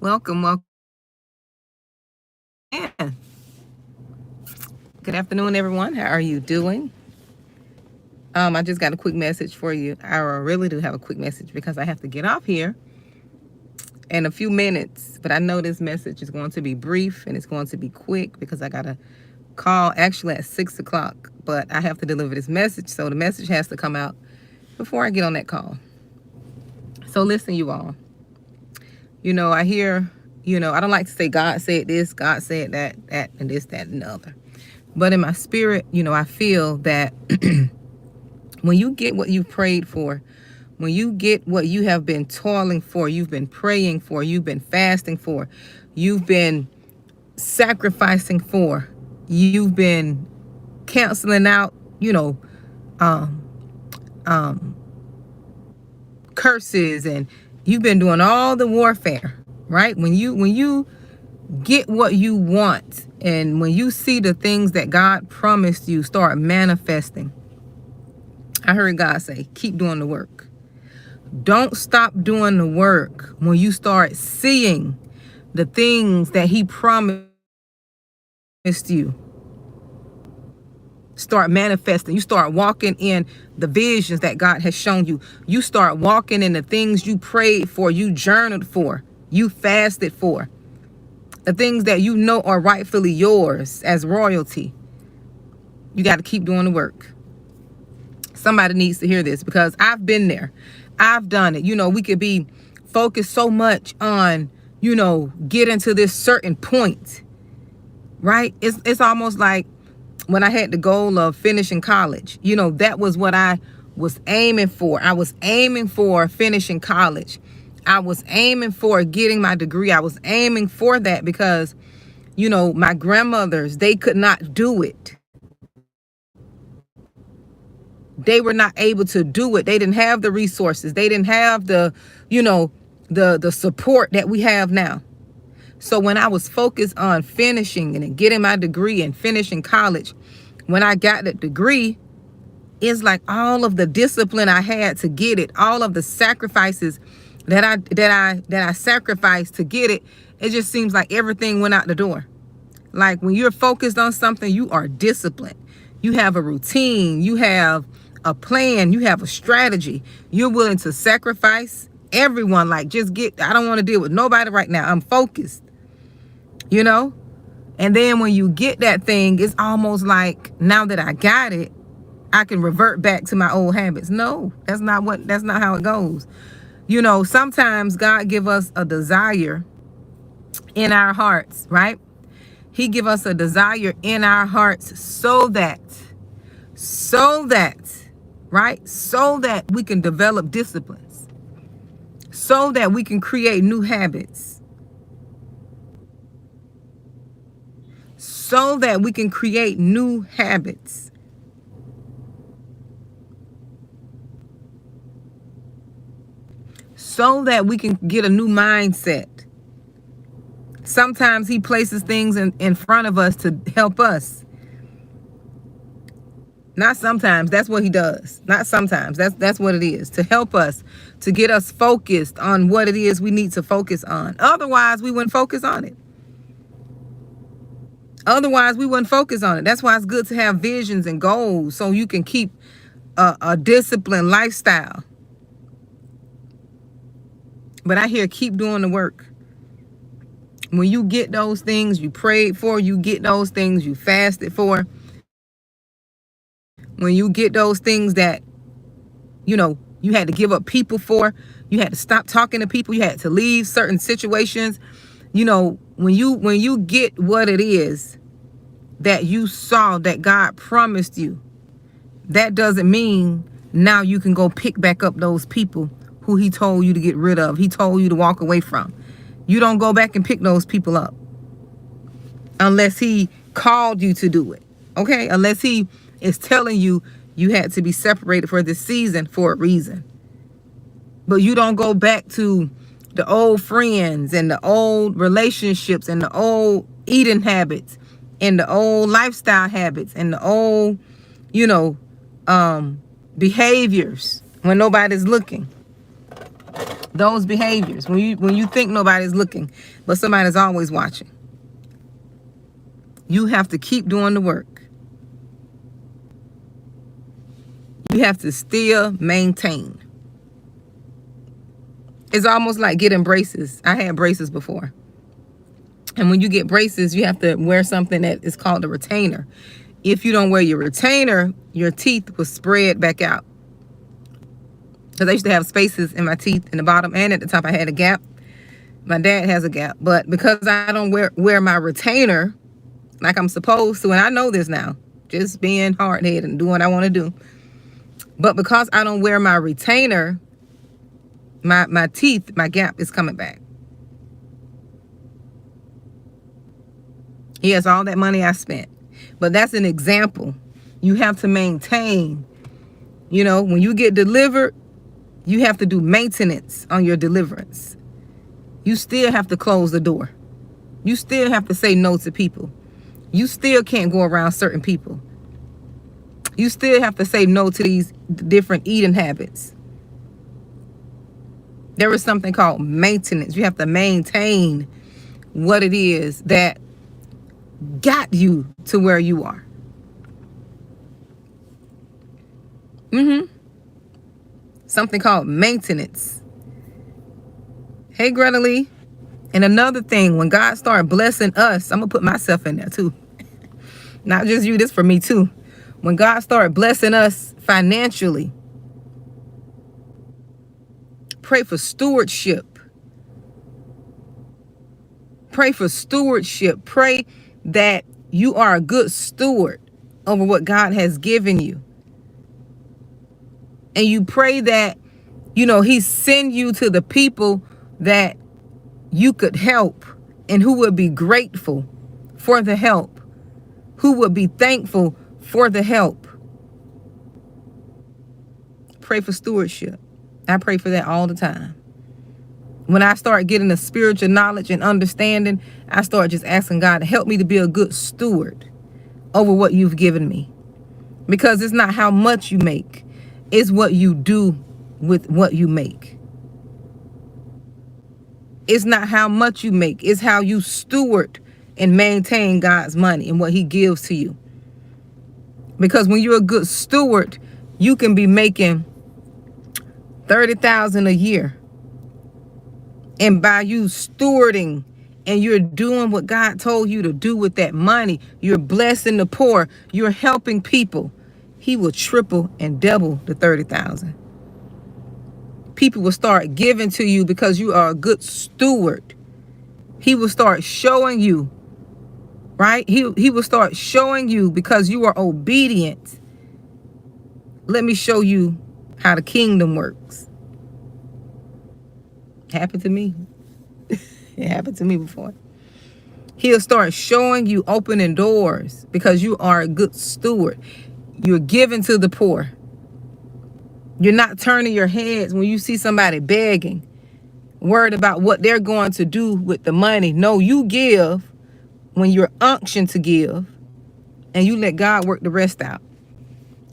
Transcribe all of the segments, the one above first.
Welcome, welcome. In. Good afternoon, everyone. How are you doing? I just got a quick message for you. I really do have a quick message because I have to get off here in a few minutes. But I know this message is going to be brief and it's going to be quick because I got a call actually at 6 o'clock. But I have to deliver this message, so the message has to come out before I get on that call. So listen, you all. I hear, I don't like to say God said this, God said that, and this, that, and the other. But in my spirit, I feel that when you get what you prayed for, when you get what you have been toiling for, you've been praying for, you've been fasting for, you've been sacrificing for, you've been canceling out, curses, and you've been doing all the warfare, right? When you get what you want, and when you see the things that God promised you start manifesting, I heard God say, keep doing the work. Don't stop doing the work when you start seeing the things that he promised you start manifesting. You start walking in the visions that God has shown you. You start walking in the things you prayed for, you journaled for, you fasted for. The things that you know are rightfully yours as royalty. You got to keep doing the work. Somebody needs to hear this because I've been there. I've done it. We could be focused so much on, getting to this certain point, right? It's almost like when I had the goal of finishing college, that was what I was aiming for. I was aiming for finishing college. I was aiming for getting my degree. I was aiming for that because, my grandmothers, they could not do it. They were not able to do it. They didn't have the resources. They didn't have the support that we have now. So when I was focused on finishing and getting my degree and finishing college, when I got that degree, it's like all of the discipline I had to get it, all of the sacrifices that I sacrificed to get it, it just seems like everything went out the door. Like when you're focused on something, you are disciplined. You have a routine, you have a plan, you have a strategy. You're willing to sacrifice everyone. Like, I don't want to deal with nobody right now. I'm focused, And then when you get that thing, it's almost like now that I got it, I can revert back to my old habits. No, that's not how it goes. Sometimes God give us a desire in our hearts, right? He give us a desire in our hearts so that, right? So that we can develop disciplines, so that we can create new habits, so that we can create new habits. So that we can get a new mindset. Sometimes he places things in front of us to help us. Not sometimes, that's what he does. Not sometimes, that's what it is. To help us, to get us focused on what it is we need to focus on. Otherwise, we wouldn't focus on it. That's why it's good to have visions and goals so you can keep a disciplined lifestyle. But I hear keep doing the work. When you get those things you prayed for, you get those things you fasted for. When you get those things that, you had to give up people for, you had to stop talking to people, you had to leave certain situations. When you get what it is that you saw that God promised you, that doesn't mean now you can go pick back up those people who he told you to get rid of, he told you to walk away from. You don't go back and pick those people up unless he called you to do it, okay? Unless he is telling you you had to be separated for this season for a reason. But you don't go back to the old friends and the old relationships and the old eating habits and the old lifestyle habits and the old, behaviors when nobody's looking. Those behaviors, when you think nobody's looking, but somebody's always watching. You have to keep doing the work. You have to still maintain. It's almost like getting braces. I had braces before. And when you get braces, you have to wear something that is called a retainer. If you don't wear your retainer, your teeth will spread back out. Because I used to have spaces in my teeth in the bottom and at the top. I had a gap. My dad has a gap. But because I don't wear my retainer like I'm supposed to, and I know this now, just being hard-headed and doing what I want to do. But because I don't wear my retainer, my teeth, my gap is coming back. Yes, all that money I spent. But that's an example. You have to maintain. You know, when you get delivered, you have to do maintenance on your deliverance. You still have to close the door. You still have to say no to people. You still can't go around certain people. You still have to say no to these different eating habits. There is something called maintenance. You have to maintain what it is that got you to where you are. Something called maintenance. Hey, Greta Lee. And another thing, when God started blessing us, I'm going to put myself in there too. Not just you, this for me too. When God started blessing us financially, pray for stewardship. Pray for stewardship. Pray that you are a good steward over what God has given you. And you pray that, you know, he send you to the people that you could help and who would be grateful for the help, who would be thankful for the help. Pray for stewardship. I pray for that all the time. When I start getting the spiritual knowledge and understanding, I start just asking God to help me to be a good steward over what you've given me. Because it's not how much you make. It's what you do with what you make. It's not how much you make. It's how you steward and maintain God's money and what he gives to you. Because when you're a good steward, you can be making $30,000 a year. And by you stewarding and you're doing what God told you to do with that money, you're blessing the poor, you're helping people, he will triple and double the 30,000. People will start giving to you because you are a good steward. He will start showing you, right? He will start showing you because you are obedient. Let me show you how the kingdom works. Happened to me. It happened to me before. He'll start showing you, opening doors because you are a good steward. You're giving to the poor. You're not turning your heads when you see somebody begging, worried about what they're going to do with the money. No, you give when you're unctioned to give, and you let God work the rest out.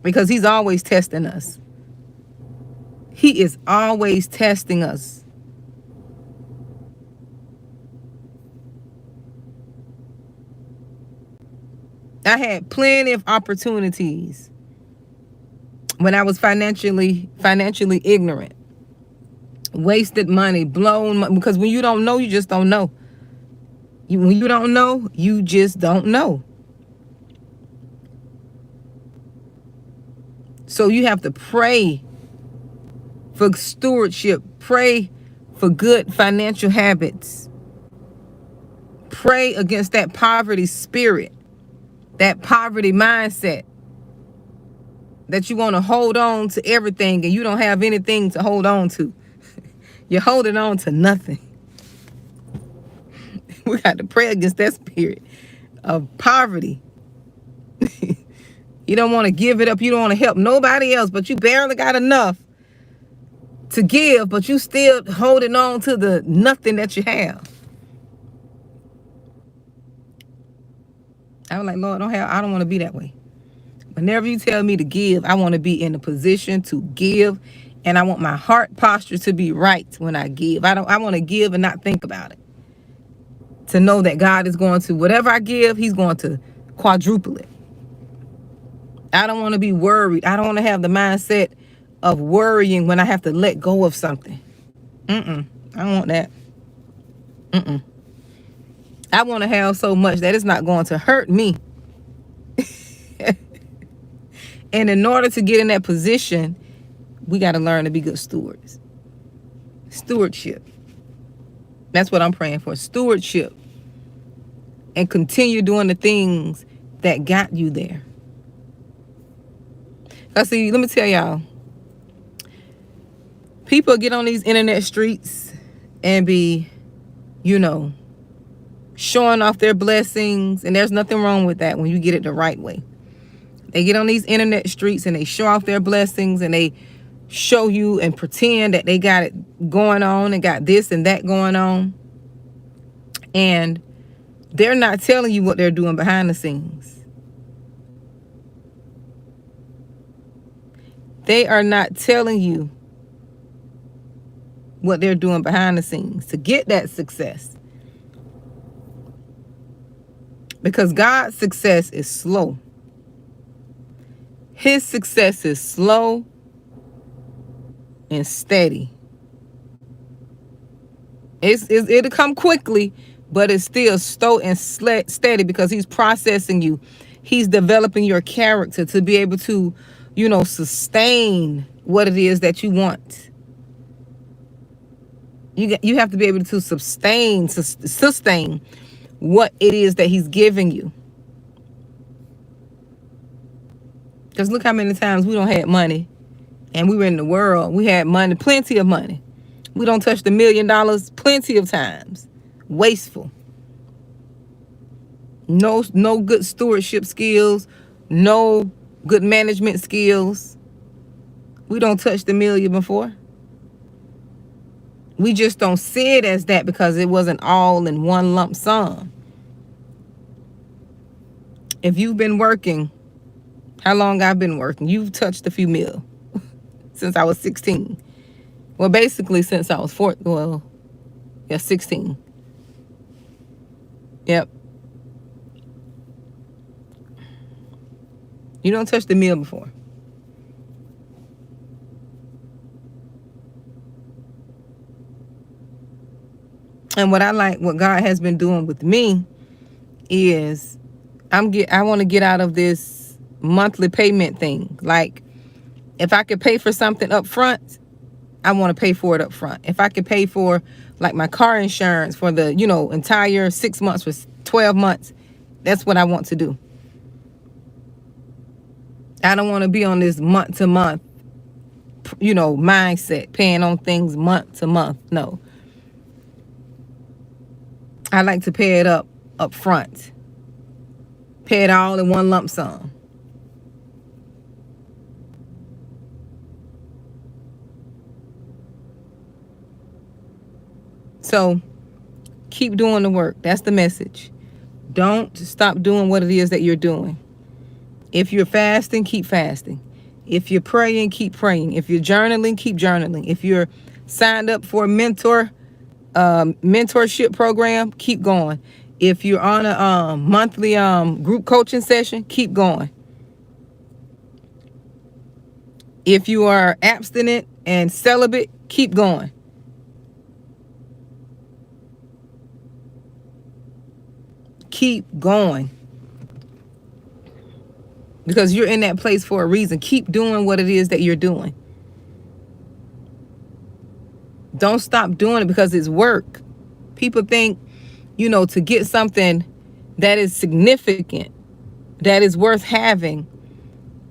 Because he's always testing us. He is always testing us. I had plenty of opportunities when I was financially ignorant. Wasted money, blown money. Because when you don't know, you just don't know. When you don't know, you just don't know. So you have to pray for stewardship. Pray for good financial habits. Pray against that poverty spirit, that poverty mindset, that you want to hold on to everything and you don't have anything to hold on to. You're holding on to nothing. We got to pray against that spirit of poverty. You don't want to give it up. You don't want to help nobody else, but you barely got enough to give, but you still holding on to the nothing that you have. I was like, Lord, I don't want to be that way. Whenever you tell me to give, I want to be in a position to give And I want my heart posture to be right when I give. I want to give and not think about it. To know that God is going to, whatever I give, he's going to quadruple it. I don't want to be worried. I don't want to have the mindset of worrying when I have to let go of something. I don't want that. I want to have so much that it's not going to hurt me. And in order to get in that position, we got to learn to be good stewards. Stewardship. That's what I'm praying for. Stewardship. And continue doing the things that got you there. Because see, let me tell y'all. People get on these internet streets and be, showing off their blessings. And there's nothing wrong with that when you get it the right way. They get on these internet streets and they show off their blessings and they show you and pretend that they got it going on and got this and that going on. And they're not telling you what they're doing behind the scenes. They are not telling you what they're doing behind the scenes to get that success. Because God's success is slow. His success is slow and steady. It'll come quickly, but it's still slow and steady because he's processing you. He's developing your character to be able to, sustain what it is that you want. You have to be able to sustain what it is that he's giving you. Because look how many times we don't have money and we were in the world. We had money, plenty of money. We don't touch the $1 million plenty of times. Wasteful. No good stewardship skills. No good management skills. We don't touch the $1 million before. We just don't see it as that because it wasn't all in one lump sum. If you've been working, how long I've been working, you've touched a few mil since I was 16. Well, basically since I was 16. Yep. You don't touch the meal before. And what God has been doing with me is I want to get out of this monthly payment thing. Like, if I could pay for something up front, I want to pay for it up front. If I could pay for like my car insurance for the, entire 6 months or 12 months, that's what I want to do. I don't want to be on this month to month, mindset, paying on things month to month. No. I like to pay it up front. Pay it all in one lump sum. So keep doing the work. That's the message. Don't stop doing what it is that you're doing. If you're fasting, keep fasting. If you're praying, keep praying. If you're journaling, keep journaling. If you're signed up for a mentorship program, keep going. If you're on a monthly group coaching session, keep going. If you are abstinent and celibate, keep going. Keep going. Because you're in that place for a reason. Keep doing what it is that you're doing. Don't stop doing it because it's work. People think, to get something that is significant, that is worth having,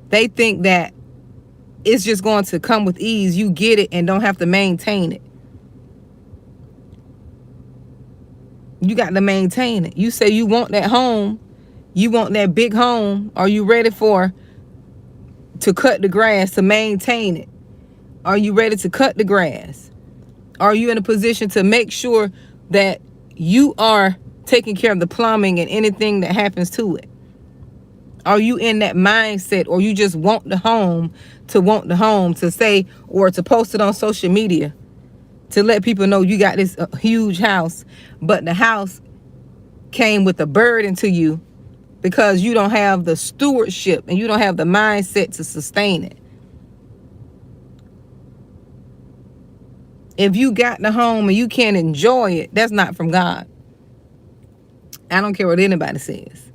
they think that it's just going to come with ease. You get it and don't have to maintain it. You got to maintain it. You say you want that home. You want that big home. Are you ready to cut the grass, to maintain it? Are you ready to cut the grass? Are you in a position to make sure that you are taking care of the plumbing and anything that happens to it? Are you in that mindset, or you just want the home to say, or to post it on social media to let people know you got this huge house, but the house came with a burden to you because you don't have the stewardship and you don't have the mindset to sustain it. If you got the home and you can't enjoy it, that's not from God. I don't care what anybody says.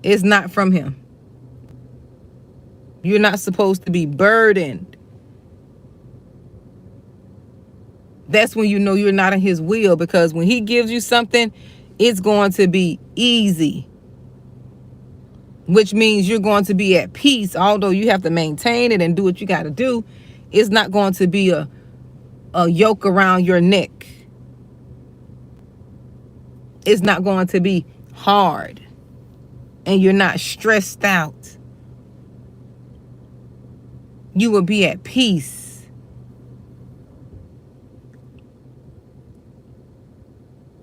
It's not from him. You're not supposed to be burdened. That's when you know you're not in his will, because when he gives you something, it's going to be easy, which means you're going to be at peace. Although you have to maintain it and do what you got to do, it's not going to be a yoke around your neck. It's not going to be hard, and you're not stressed out. You will be at peace.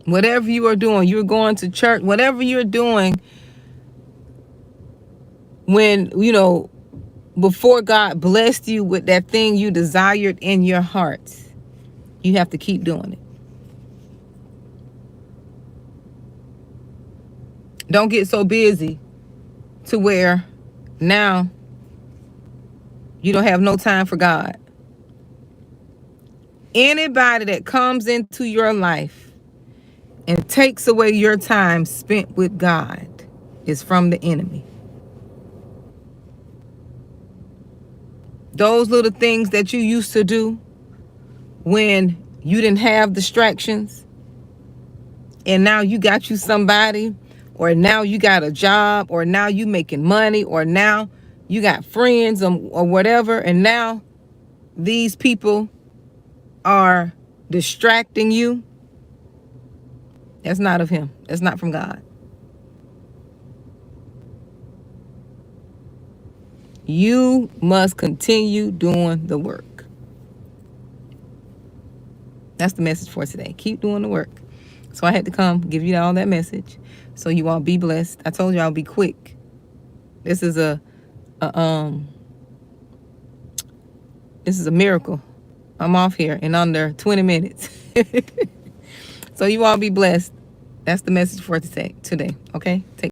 Whatever you are doing, you're going to church, whatever you're doing, when, before God blessed you with that thing you desired in your heart, you have to keep doing it. Don't get so busy to where now you don't have no time for God. Anybody that comes into your life and takes away your time spent with God is from the enemy. Those little things that you used to do when you didn't have distractions, and now you got you somebody, or now you got a job, or now you making money, or now you got friends, or whatever, and now these people are distracting you. That's not of him. That's not from God. You must continue doing the work. That's the message for today. Keep doing the work. So I had to come give you all that message. So you all be blessed. I told you I'll be quick. This is a miracle. I'm off here in under 20 minutes. So you all be blessed. That's the message for today. Okay? Take